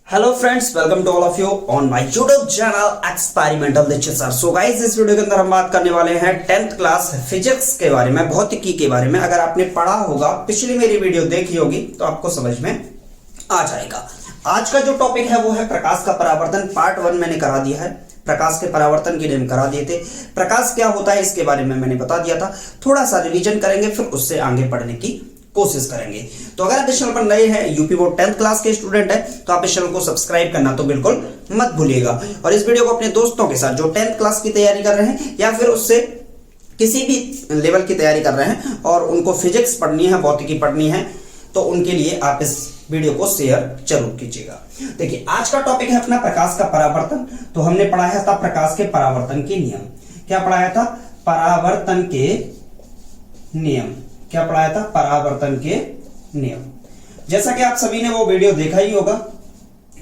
Hello friends, welcome to all of you on my YouTube channel experimental lecture. So guys, इस video के अंदर हम बात करने वाले हैं 10th क्लास फिजिक्स के बारे में, भौतिकी के बारे में। अगर आपने पढ़ा होगा, पिछली मेरी वीडियो देखी होगी तो आपको समझ में आ जाएगा। आज का जो टॉपिक है वो है प्रकाश का परावर्तन। पार्ट 1 मैंने करा दिया है, प्रकाश के परावर्तन के लिए हम करा दिए थे। प्रकाश क्या होता है इसके बारे में मैंने बता दिया था। थोड़ा सा रिवीजन करेंगे, फिर उससे आगे पढ़ने की कोशिश करेंगे। तो अगर आप इस चैनल पर नए हैं, यूपी बोर्ड 10th क्लास के स्टूडेंट हैं, तो आप इस चैनल को सब्सक्राइब करना तो बिल्कुल मत भूलिएगा। और इस वीडियो को अपने दोस्तों के साथ जो 10th क्लास की तैयारी कर रहे हैं या फिर उससे किसी भी लेवल की तैयारी कर रहे हैं और उनको फिजिक्स पढ़नी है, भौतिकी पढ़नी है, तो उनके लिए आप इस वीडियो को शेयर जरूर कीजिएगा। देखिए, आज का टॉपिक है अपना प्रकाश का परावर्तन। तो हमने पढ़ाया था प्रकाश के परावर्तन के नियम। क्या पढ़ाया था? परावर्तन के नियम। क्या पढ़ाया था? परावर्तन के नियम। जैसा कि आप सभी ने वो वीडियो देखा ही होगा।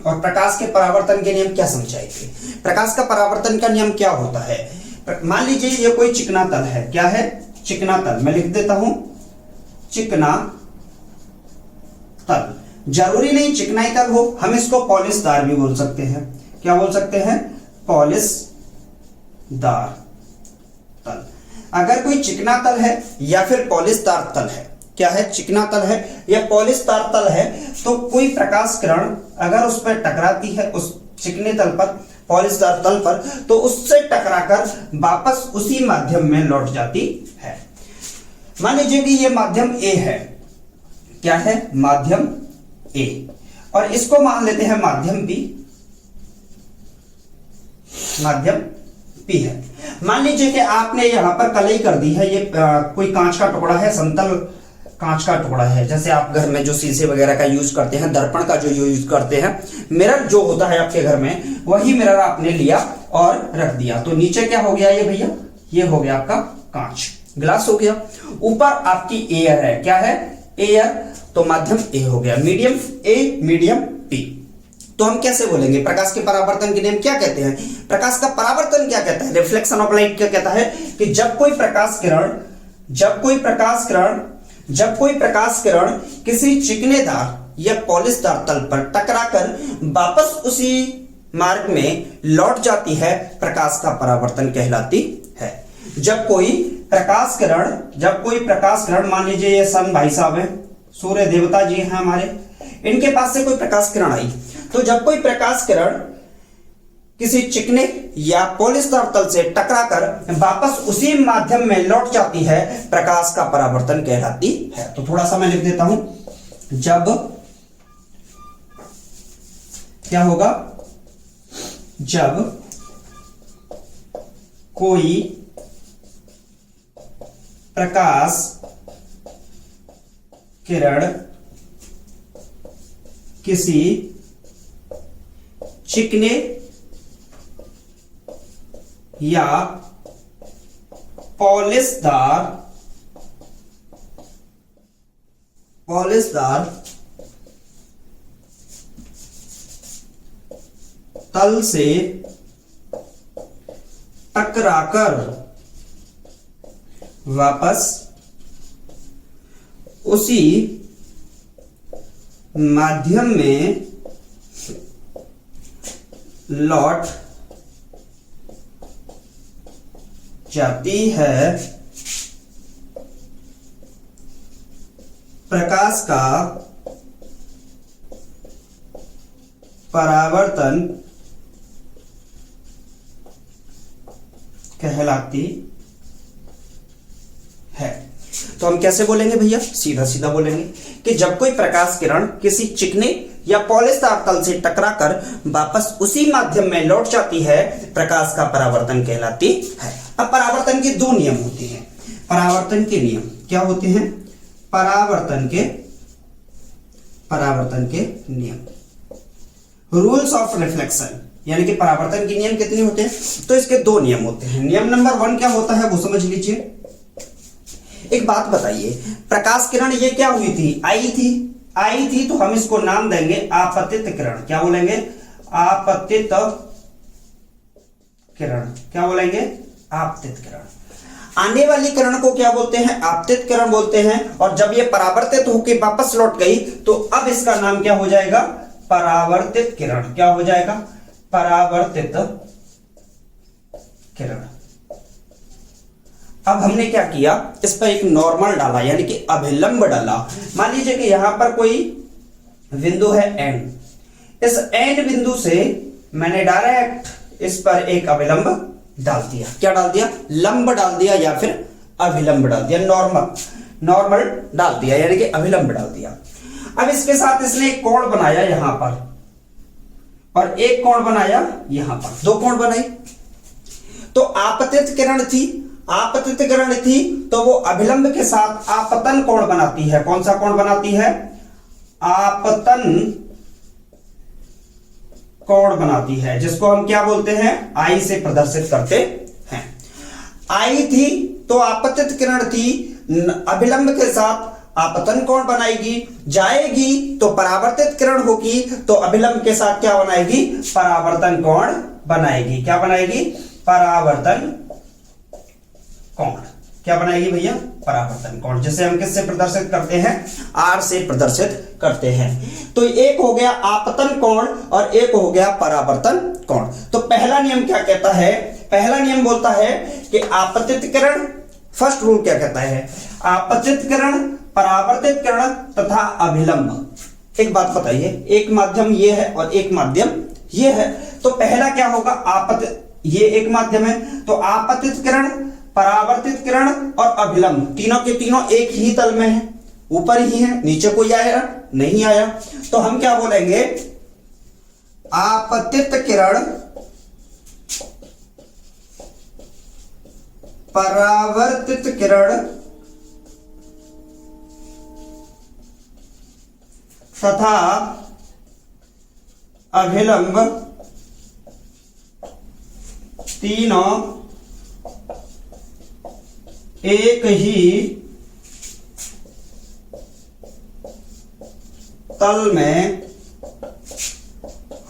और प्रकाश के परावर्तन के नियम क्या समझाए थे? प्रकाश का परावर्तन का नियम क्या होता है? मान लीजिए ये कोई चिकना तल है। क्या है? चिकना तल। मैं लिख देता हूं चिकना तल। जरूरी नहीं चिकनाई तल हो, हम इसको पॉलिशदार भी बोल सकते हैं। क्या बोल सकते हैं? पॉलिशदार तल। अगर कोई चिकना तल है या फिर पॉलिशदार तल है, क्या है? चिकना तल है या पॉलिशदार तल है, तो कोई प्रकाश किरण अगर उस पर टकराती है, उस चिकने तल पर, पॉलिशदार तल पर, तो उससे टकराकर वापस उसी माध्यम में लौट जाती है। मान लीजिए कि यह माध्यम ए है। क्या है? माध्यम ए। और इसको मान लेते हैं माध्यम बी। माध्यम पी है। मान लीजिए कि आपने यहां पर कलई कर दी है। ये कोई कांच का टुकड़ा है, समतल कांच का टुकड़ा है। जैसे आप घर में जो शीशे वगैरह का यूज करते हैं, दर्पण का जो यूज करते हैं, मिरर जो होता है आपके घर में, वही मिरर आपने लिया और रख दिया। तो नीचे क्या हो गया ये भैया? ये हो गया आपका कांच, ग्लास हो गया। ऊपर आपकी एयर है। क्या है? एयर। तो माध्यम ए हो गया, मीडियम ए, मीडियम पी। तो हम कैसे बोलेंगे? प्रकाश के परावर्तन के नियम क्या कहते हैं? प्रकाश का परावर्तन क्या कहता है? रिफ्लेक्शन ऑफ लाइट क्या कहता है? कि जब कोई प्रकाश किरण किसी चिकनेदार या पॉलिशदार तल पर टकराकर वापस उसी मार्ग में लौट जाती है, प्रकाश का परावर्तन कहलाती है। जब कोई प्रकाश किरण, मान लीजिए ये सन भाई साहब है, सूर्य देवता जी हैं हमारे, इनके पास से कोई प्रकाश किरण आई, तो जब कोई प्रकाश किरण किसी चिकने या पॉलिशदार तल से टकराकर वापस उसी माध्यम में लौट जाती है, प्रकाश का परावर्तन कहलाती है। तो थोड़ा सा मैं लिख देता हूं। जब क्या होगा? जब कोई प्रकाश किरण किसी चिकने या पॉलिशदार तल से टकराकर वापस उसी माध्यम में लौट जाती है, प्रकाश का परावर्तन कहलाती है। तो हम कैसे बोलेंगे भैया? सीधा सीधा बोलेंगे कि जब कोई प्रकाश किरण किसी चिकने या पॉलिशदार तल से टकराकर वापस उसी माध्यम में लौट जाती है, प्रकाश का परावर्तन कहलाती है। अब परावर्तन के दो नियम होते हैं। परावर्तन के नियम क्या होते हैं? परावर्तन के नियम, रूल्स ऑफ रिफ्लेक्शन, यानी कि परावर्तन के नियम कितने होते हैं? तो इसके दो नियम होते हैं। नियम नंबर 1 क्या होता है वो समझ लीजिए। एक बात बताइए, प्रकाश किरण ये क्या हुई थी? आई थी, तो हम इसको नाम देंगे आपतित किरण। क्या बोलेंगे? आपतित किरण। क्या बोलेंगे? आपतित किरण। आने वाली किरण को क्या बोलते हैं? आपतित किरण बोलते हैं। और जब ये परावर्तित होकर वापस लौट गई तो अब इसका नाम क्या हो जाएगा? परावर्तित किरण, क्या हो जाएगा, परावर्तित किरण। अब हमने क्या किया, इस पर एक नॉर्मल डाला यानी कि अभिलंब डाला। मान लीजिए कि यहां पर कोई बिंदु है एन, इस एन बिंदु से मैंने डायरेक्ट इस पर एक अभिलंब डाल दिया। क्या डाल दिया, लंब डाल दिया या फिर अभिलंब डाल दिया, नॉर्मल डाल दिया यानी कि अभिलंब डाल दिया। अब इसके साथ इसने एक कोण बनाया यहां पर और एक कोण बनाया यहां पर, दो कोण बनाई। तो आपतित किरण थी तो वो अभिलंब के साथ आपतन कोण बनाती है। कौन सा कोण बनाती है, आपतन कोण बनाती है, जिसको हम क्या बोलते हैं, आई से प्रदर्शित करते हैं। आई थी तो आपतित किरण थी, अभिलंब के साथ आपतन कोण बनाएगी, जाएगी तो परावर्तित किरण होगी तो अभिलंब के साथ क्या बनाएगी, परावर्तन कोण बनाएगी। क्या बनाएगी, परावर्तन कोण। क्या बनाएगी भैया, परावर्तन कोण, जिसे हम किससे प्रदर्शित करते हैं, आर से प्रदर्शित करते हैं। तो एक हो गया आपतन कोण और एक हो गया परावर्तन कोण। तो पहला नियम क्या कहता है, पहला नियम बोलता है कि आपतित किरण, फर्स्ट रूल क्या कहता है, आपतित किरण, परावर्तित किरण तथा अभिलंब। एक बात बताइए, एक माध्यम ये है और एक माध्यम ये है, तो पहला क्या होगा, आपतित, ये एक माध्यम है तो आपतित किरण, परावर्तित किरण और अभिलंब तीनों के तीनों एक ही तल में है, ऊपर ही है, नीचे कोई आया नहीं आया। तो हम क्या बोलेंगे, आपतित किरण, परावर्तित किरण तथा अभिलंब तीनों एक ही तल में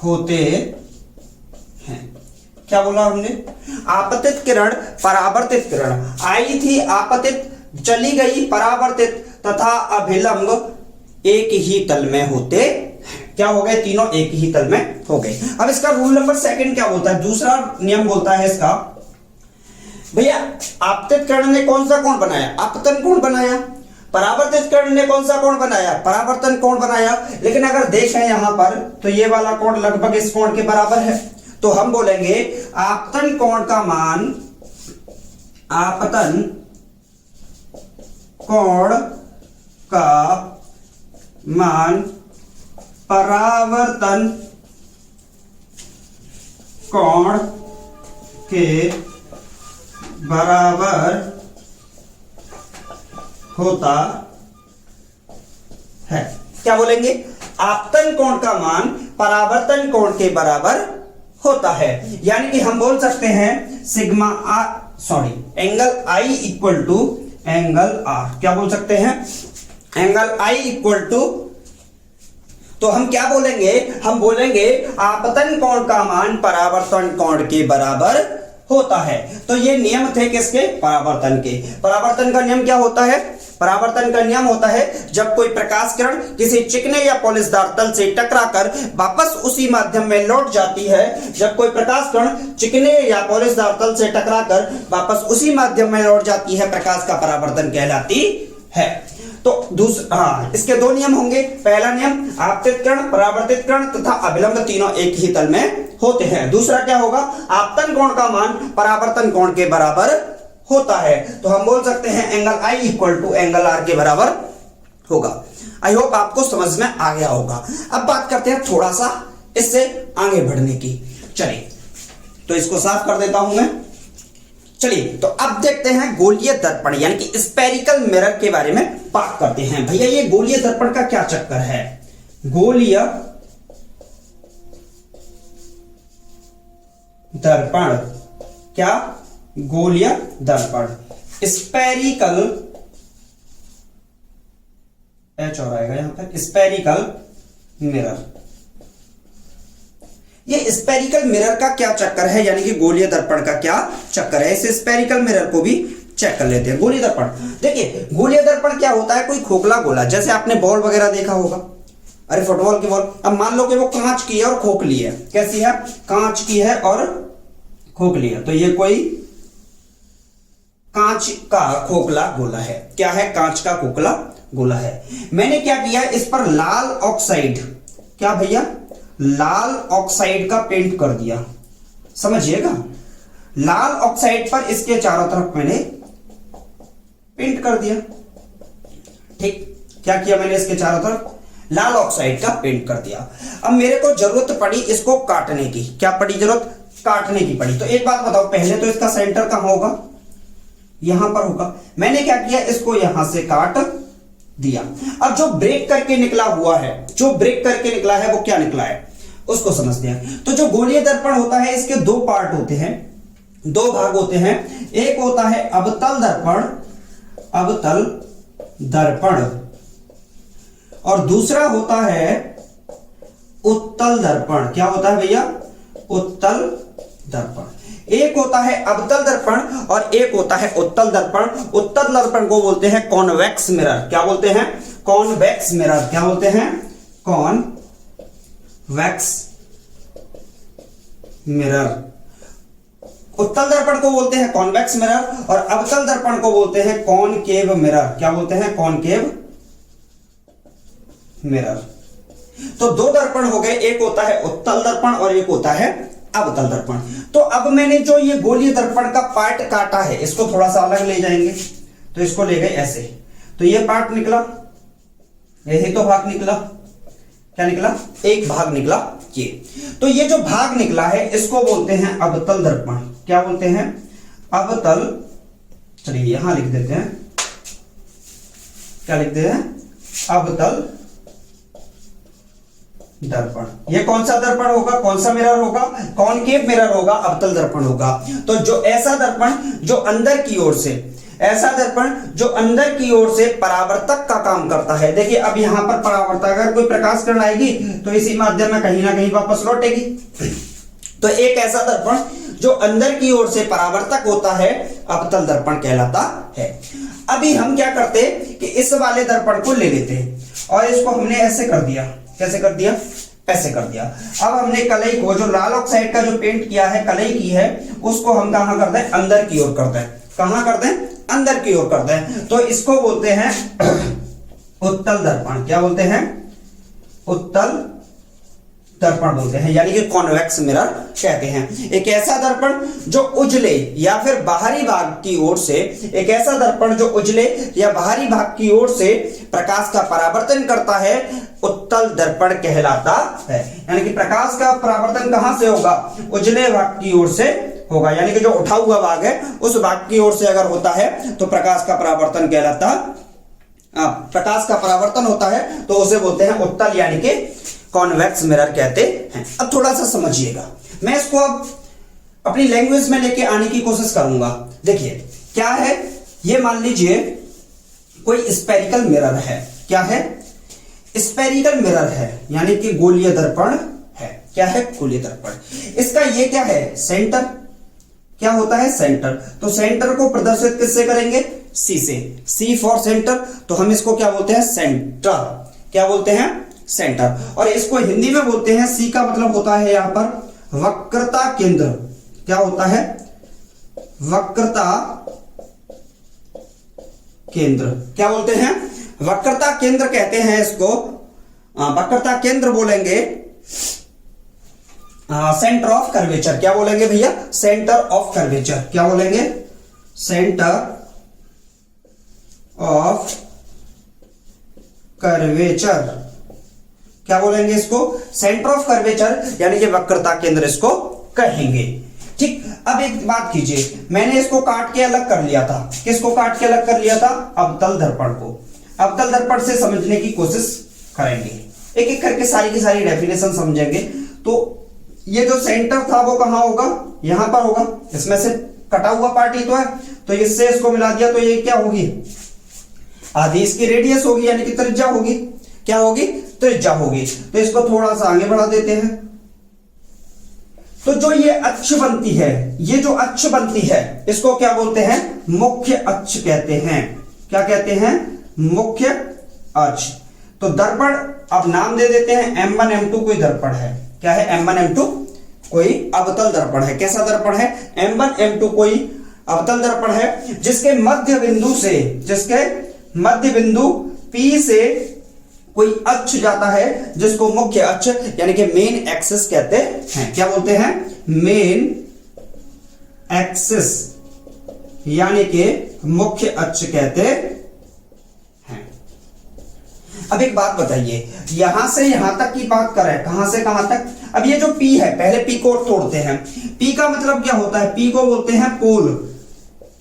होते हैं। क्या बोला हमने, आपतित किरण, परावर्तित किरण, आई थी आपतित, चली गई परावर्तित तथा अभिलंब एक ही तल में होते, क्या हो गए, तीनों एक ही तल में हो गए। अब इसका रूल नंबर सेकंड क्या बोलता है, दूसरा नियम बोलता है इसका, भैया आपतित किरण ने कौन सा कोण बनाया, आपतन कोण बनाया, परावर्तित किरण ने कौन सा कोण बनाया, परावर्तन कोण बनाया। लेकिन अगर देखें यहां पर तो ये वाला कोण लगभग इस कोण के बराबर है, तो हम बोलेंगे आपतन कोण का मान, आपतन कोण का मान परावर्तन कोण के बराबर होता है। क्या बोलेंगे, आपतन कोण का मान परावर्तन कोण के बराबर होता है। यानी कि हम बोल सकते हैं sigma angle I equal to angle R. क्या बोल सकते हैं, एंगल आई इक्वल टू, तो हम क्या बोलेंगे, हम बोलेंगे आपतन कोण का मान परावर्तन कोण के बराबर होता है। तो ये नियम थे किसके, परावर्तन के। परावर्तन का नियम क्या होता है, परावर्तन का नियम होता है जब कोई प्रकाश किरण किसी चिकने या पॉलिशदार तल से टकराकर वापस उसी माध्यम में लौट जाती है, जब कोई प्रकाश किरण चिकने या पॉलिशदार तल से टकराकर वापस उसी माध्यम में लौट जाती है, प्रकाश का परावर्तन कहलाती है। तो दूसरा, इसके दो नियम होंगे। पहला नियम, आपतित किरण, परावर्तित किरण तथा अभिलंब तीनों एक ही तल में होते हैं। दूसरा क्या होगा, आपतन कोण का मान परावर्तन कोण के बराबर होता है। तो हम बोल सकते हैं angle I equal to angle R के बराबर होगा। आई होप आपको समझ में आ गया होगा। अब बात करते हैं थोड़ा सा इससे आगे बढ़ने की। चलिए तो इसको साफ कर देता हूं मैं। चलिए तो अब देखते हैं गोलीय दर्पण यानी कि स्फेरिकल मिरर के बारे में बात करते हैं। भैया ये गोलीय दर्पण का क्या चक्कर है, गोलीय दर्पण, क्या, गोलीय दर्पण, स्फेरिकल, एच और आएगा यहां पर, स्फेरिकल मिरर। ये स्फेरिकल मिरर का क्या चक्कर है, यानी कि गोलीय दर्पण का क्या चक्कर है, इस स्फेरिकल मिरर को भी चेक कर लेते हैं। गोलीय दर्पण, देखिए गोलीय दर्पण क्या होता है, कोई खोखला गोला, जैसे आपने बॉल वगैरह देखा होगा, अरे फुटबॉल की बॉल। अब मान लो कि वो कांच की है और खोखली है। कैसी है? कांच की है और खोखली है। तो ये कोई कांच का खोखला गोला है। क्या है? कांच का खोखला गोला है। मैंने क्या किया, इस पर लाल ऑक्साइड, क्या भैया, लाल ऑक्साइड का पेंट कर दिया। समझिएगा, लाल ऑक्साइड पर इसके चारों तरफ मैंने पेंट कर दिया। ठीक, क्या किया मैंने? इसके चारों तरफ लाल ऑक्साइड का पेंट कर दिया। अब मेरे को जरूरत पड़ी इसको काटने की। क्या पड़ी जरूरत? काटने की पड़ी। तो एक बात बताओ, पहले तो इसका सेंटर कहां होगा? यहां पर होगा। मैंने क्या किया, इसको यहां से काट दिया। अब जो ब्रेक करके निकला हुआ है, जो ब्रेक करके निकला है वो क्या निकला है उसको समझते हैं। तो जो गोलीय दर्पण होता है इसके दो पार्ट होते हैं, दो भाग होते हैं। एक होता है अवतल दर्पण, अवतल दर्पण, और दूसरा होता है उत्तल दर्पण। क्या होता है भैया? उत्तल दर्पण। एक होता है अवतल दर्पण और एक होता है उत्तल दर्पण। उत्तल दर्पण को बोलते हैं कॉन्वेक्स मिरर। क्या बोलते हैं? Convex mirror. क्या बोलते हैं? Convex mirror. उत्तल दर्पण को बोलते हैं कॉन्वेक्स मिरर और अवतल दर्पण को बोलते हैं कॉनकेव मिरर। क्या बोलते हैं? Concave mirror. तो दो दर्पण हो गए, एक होता है उत्तल दर्पण और एक होता है अवतल दर्पण। तो अब मैंने जो ये गोलीय दर्पण का पार्ट काटा है, इसको थोड़ा सा अलग ले जाएंगे। तो इसको ले गए ऐसे, तो ये पार्ट निकला, यही तो भाग निकला। क्या निकला? एक भाग निकला ये। तो ये जो भाग निकला है इसको बोलते हैं अवतल दर्पण। क्या बोलते हैं? अवतल। चलिए यहां लिख देते हैं, क्या लिखते हैं? अवतल दर्पण। ये कौन सा दर्पण होगा? कौन सा मिरर होगा? कॉनकेव मिरर होगा, अवतल दर्पण होगा। तो जो ऐसा दर्पण जो अंदर की ओर से, ऐसा दर्पण जो अंदर की ओर से परावर्तक का काम करता है। देखिए अब यहां पर परावर्तक, अगर कोई प्रकाश किरण आएगी तो इसी माध्यम में कहीं ना कहीं वापस लौटेगी। तो एक ऐसा दर्पण जो अंदर की ओर से परावर्तक होता है अवतल दर्पण कहलाता है। अभी हम क्या करते कि इस वाले दर्पण को ले लेते हैं और इसको हमने ऐसे कर दिया। कैसे कर दिया? ऐसे कर दिया। अब हमने कलई को, जो लाल ऑक्साइड का जो पेंट किया है, कलई की है, उसको हम कहां कर दें? अंदर की ओर कर दें। कहां कर दें? अंदर की ओर कर दें। तो इसको बोलते हैं उत्तल दर्पण। क्या बोलते हैं? उत्तल दर्पण बोलते हैं, यानी कि कॉन्वेक्स मिरर कहते हैं। एक ऐसा दर्पण जो उजले या फिर बाहरी भाग की ओर से, एक ऐसा दर्पण जो उजले या बाहरी भाग की ओर से प्रकाश का परावर्तन करता है, उत्तल दर्पण कहलाता है। यानी कि प्रकाश का परावर्तन कहां से होगा? उजले भाग की ओर से होगा। यानी कि जो उठा हुआ भाग है उस भाग की ओर से अगर होता है तो प्रकाश का परावर्तन कहलाता, प्रकाश का परावर्तन होता है तो उसे बोलते हैं उत्तल, यानी कि कॉन्वेक्स मिरर कहते हैं। अब थोड़ा सा समझिएगा, मैं इसको अब अपनी लैंग्वेज में लेके आने की कोशिश करूंगा। देखिए क्या है, ये मान लीजिए कोई स्फेरिकल मिरर है। क्या है? स्फेरिकल मिरर है, यानी कि गोलीय दर्पण है। क्या है? गोलीय दर्पण। इसका ये क्या है? सेंटर। क्या होता है? सेंटर। तो सेंटर को प्रदर्शित किससे करेंगे? सी से। सी फॉर सेंटर। तो हम इसको क्या बोलते हैं? सेंटर। क्या बोलते हैं? सेंटर। और इसको हिंदी में बोलते हैं, सी का मतलब होता है यहां पर वक्रता केंद्र। क्या होता है? वक्रता केंद्र। क्या बोलते हैं? वक्रता केंद्र कहते हैं इसको। वक्रता केंद्र बोलेंगे सेंटर ऑफ कर्वेचर। क्या बोलेंगे भैया? Centre of curvature. क्या बोलेंगे? Centre of curvature. क्या बोलेंगे इसको? सेंटर ऑफ कर्वेचर, यानी कि वक्रता केंद्र इसको कहेंगे। ठीक। अब एक बात कीजिए, मैंने इसको काट के अलग कर लिया था। किसको काट के अलग कर लिया था? अवतल दर्पण को। अवतल दर्पण से समझने की कोशिश करेंगे, एक एक करके सारी की सारी डेफिनेशन समझेंगे। तो ये जो सेंटर था वो कहां होगा? यहां पर होगा। इसमें से कटा हुआ पार्ट ही तो है, तो इससे इसको मिला दिया तो ये क्या होगी? आधी इसकी रेडियस होगी, यानी कि त्रिज्या होगी। क्या होगी? त्रिज्या होगी। तो इसको थोड़ा सा आगे बढ़ा देते हैं। तो जो ये अक्ष बनती है, ये जो अक्ष बनती है, इसको क्या बोलते हैं? मुख्य अक्ष कहते हैं। क्या कहते हैं? मुख्य अक्ष। तो दर्पण अब नाम दे देते हैं M1 M2 कोई दर्पण है। क्या है? M1 M2 कोई अवतल दर्पण है। कैसा दर्पण है? M1 M2 कोई अवतल दर्पण है जिसके मध्य बिंदु P से कोई अक्ष जाता है जिसको मुख्य अक्ष यानी कि मेन एक्सिस कहते हैं। क्या बोलते हैं? मेन एक्सिस यानी कि मुख्य अक्ष कहते हैं। अब एक बात बताइए, यहां से यहां तक की बात करें, कहां से कहां तक? अब ये जो P है, पहले P को तोड़ते हैं। P का मतलब क्या होता है? P को बोलते हैं पोल।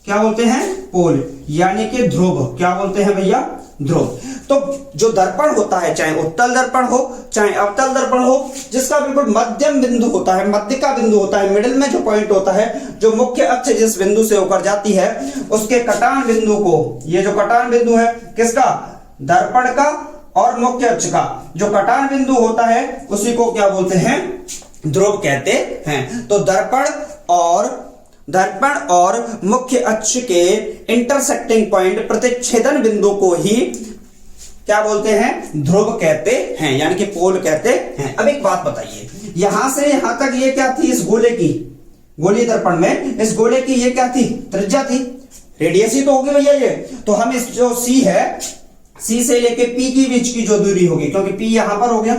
क्या बोलते हैं? पोल यानी कि ध्रुव। क्या बोलते हैं भैया? ध्रुव। तो जो दर्पण होता है, चाहे उत्तल दर्पण हो चाहे अवतल दर्पण हो, जिसका बिल्कुल मध्यम बिंदु होता है, मध्य का बिंदु होता है, मिडिल में जो पॉइंट होता है, जो मुख्य अक्ष जिस बिंदु से होकर जाती है, उसके कटान बिंदु को, ये जो कटान बिंदु है किसका? दर्पण का और मुख्य अक्ष का जो कटान बिंदु होता है उसी को क्या बोलते हैं? ध्रुव कहते हैं। तो दर्पण और मुख्य अक्ष के इंटरसेक्टिंग पॉइंट, प्रतिच्छेदन बिंदु को ही क्या बोलते हैं? ध्रुव कहते हैं, यानी कि पोल कहते हैं। अब एक बात बताइए, यहां से यहां तक ये क्या थी? इस गोले की, गोलीय दर्पण में इस गोले की ये क्या थी? त्रिज्या थी, रेडियस ही तो होगी भैया ये। तो हम इस जो C है, C से लेके P के बीच की जो दूरी होगी, क्योंकि P यहां पर हो गया,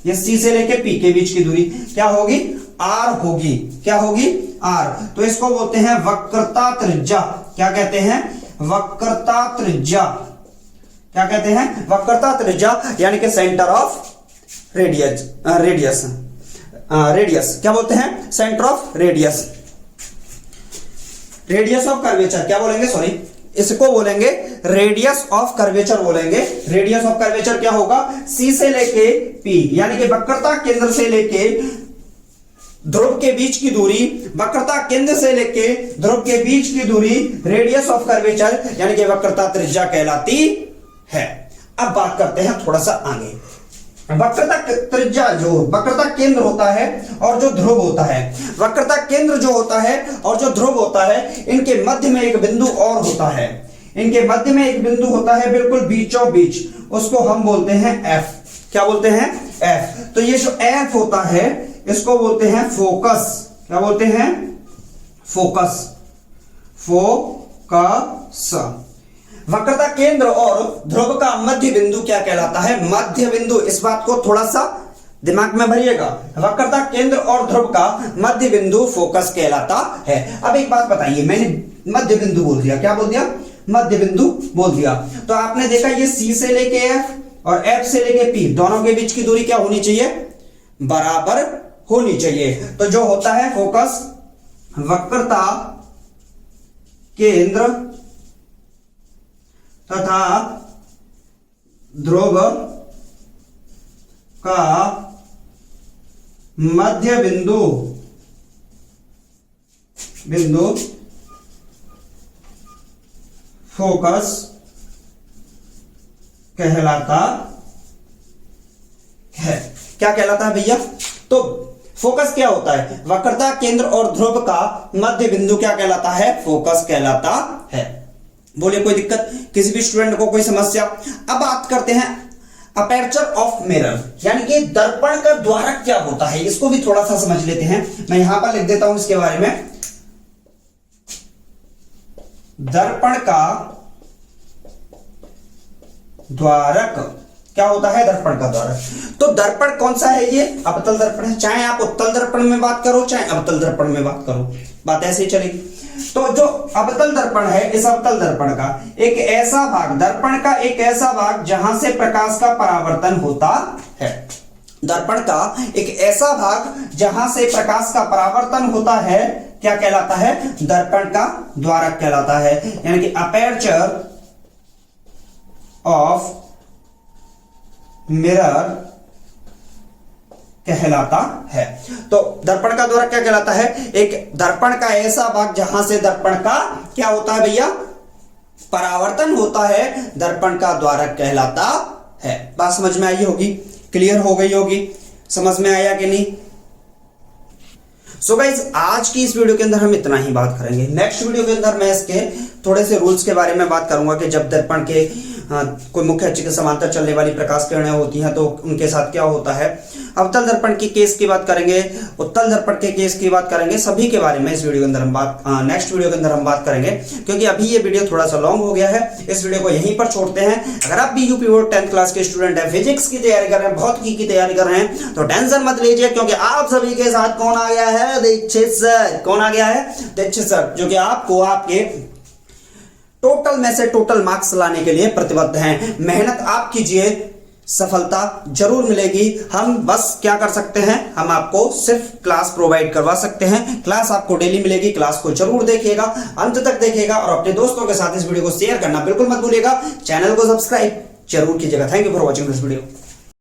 ये C से लेके P के बीच की दूरी क्या होगी? R होगी। क्या होगी? R। तो इसको बोलते हैं वक्रता त्रिज्या। क्या कहते हैं? वक्रता त्रिज्या। क्या कहते हैं? वक्रता त्रिज्या यानी कि सेंटर ऑफ रेडियस। क्या बोलते हैं? Centre of radius. Radius of curvature क्या बोलेंगे? सॉरी, इसको बोलेंगे रेडियस ऑफ कर्वेचर बोलेंगे। रेडियस ऑफ कर्वेचर क्या होगा? C से लेके P यानी कि वक्रता केंद्र से लेके ध्रुव के बीच की दूरी, वक्रता केंद्र से लेके ध्रुव के बीच की दूरी रेडियस ऑफ कर्वेचर यानी कि वक्रता त्रिज्या कहलाती है। अब बात करते हैं थोड़ा सा आगे। वक्रता त्रिज्या जो वक्रता केंद्र होता है और जो ध्रुव होता है, वक्रता केंद्र जो होता है और जो ध्रुव होता है, इनके मध्य में एक बिंदु और होता है। इनके मध्य में एक बिंदु होता है बिल्कुल बीचों बीच, उसको हम बोलते हैं F। क्या बोलते हैं? F। तो ये जो F होता है इसको बोलते हैं फोकस। क्या बोलते हैं? फोकस। फोकस। वक्रता केंद्र और ध्रुव का मध्य बिंदु क्या कहलाता है? मध्य बिंदु। इस बात को थोड़ा सा दिमाग में भरिएगा। वक्रता केंद्र और ध्रुव का मध्य बिंदु फोकस कहलाता है। अब एक बात बताइए, मैंने मध्य बिंदु बोल दिया। क्या बोल दिया? मध्य बिंदु बोल दिया। तो आपने देखा ये C से लेके F और F से लेके P दोनों के बीच की दूरी क्या होनी चाहिए? बराबर होनी चाहिए। तो जो होता है फोकस, वक्रता केंद्र तथा ध्रुव का मध्य बिंदु फोकस कहलाता है। क्या कहलाता है भैया? तो फोकस क्या होता है? वक्रता केंद्र और ध्रुव का मध्य बिंदु क्या कहलाता है? फोकस कहलाता है। बोलिए, कोई दिक्कत? किसी भी स्टूडेंट को कोई समस्या? अब बात करते हैं अपर्चर ऑफ मिरर, यानी कि दर्पण का द्वारक क्या होता है, इसको भी थोड़ा सा समझ लेते हैं। मैं यहां पर लिख देता हूं इसके बारे में। दर्पण का द्वारक क्या होता है? दर्पण का द्वारक। तो दर्पण कौन सा है? ये अवतल दर्पण है। चाहे आप उत्तल दर्पण में बात करो चाहे अवतल दर्पण में बात करो, बात ऐसे ही चलेगी। तो जो अवतल दर्पण है, इस अवतल दर्पण का एक ऐसा भाग, दर्पण का एक ऐसा भाग जहां से प्रकाश का परावर्तन होता है। दर्पण का एक ऐसा भाग जहां से प्रकाश का परावर्तन होता है क्या कहलाता है? दर्पण का द्वारक कहलाता है, यानी कि अपर्चर ऑफ मिरर कहलाता है। तो दर्पण का द्वारक क्या कहलाता है? एक दर्पण का ऐसा भाग जहां से दर्पण का क्या होता है भैया? परावर्तन होता है, दर्पण का द्वारक कहलाता है। बात समझ में आई होगी, क्लियर हो गई होगी, समझ में आया कि नहीं? सो गाइस, आज की इस वीडियो के अंदर हम इतना ही बात करेंगे। नेक्स्ट वीडियो के अंदर मैं इसके थोड़े से रूल्स के बारे में बात करूंगा कि जब दर्पण के कोई मुख्य अक्ष के समांतर चलने वाली प्रकाश किरणें होती हैं तो उनके साथ क्या होता है। अवतल दर्पण की केस की बात करेंगे, उत्तल दर्पण के केस की बात करेंगे, सभी के बारे में इस वीडियो के अंदर हम नेक्स्ट वीडियो के अंदर हम बात करेंगे, क्योंकि अभी ये वीडियो थोड़ा सा लॉन्ग हो गया है। इस वीडियो को यहीं पर छोड़ते हैं। अगर आप भी यूपी बोर्ड 10th क्लास के स्टूडेंट हैं, फिजिक्स की तैयारी कर रहे हैं, भौतिकी की तैयारी कर रहे हैं, तो टेंशन मत लीजिए, क्योंकि आप सभी के साथ कौन आ गया है, दीक्षित सर। कौन आ गया है? दीक्षित सर, जो कि आपको आपके टोटल में से टोटल मार्क्स लाने के लिए प्रतिबद्ध हैं। मेहनत आप कीजिए, सफलता जरूर मिलेगी। हम बस क्या कर सकते हैं, हम आपको सिर्फ क्लास प्रोवाइड करवा सकते हैं। क्लास आपको डेली मिलेगी, क्लास को जरूर देखिएगा, अंत तक देखिएगा और अपने दोस्तों के साथ इस वीडियो को शेयर करना बिल्कुल मत भूलिएगा। चैनल को सब्सक्राइब जरूर कीजिएगा। Thank you for watching this video.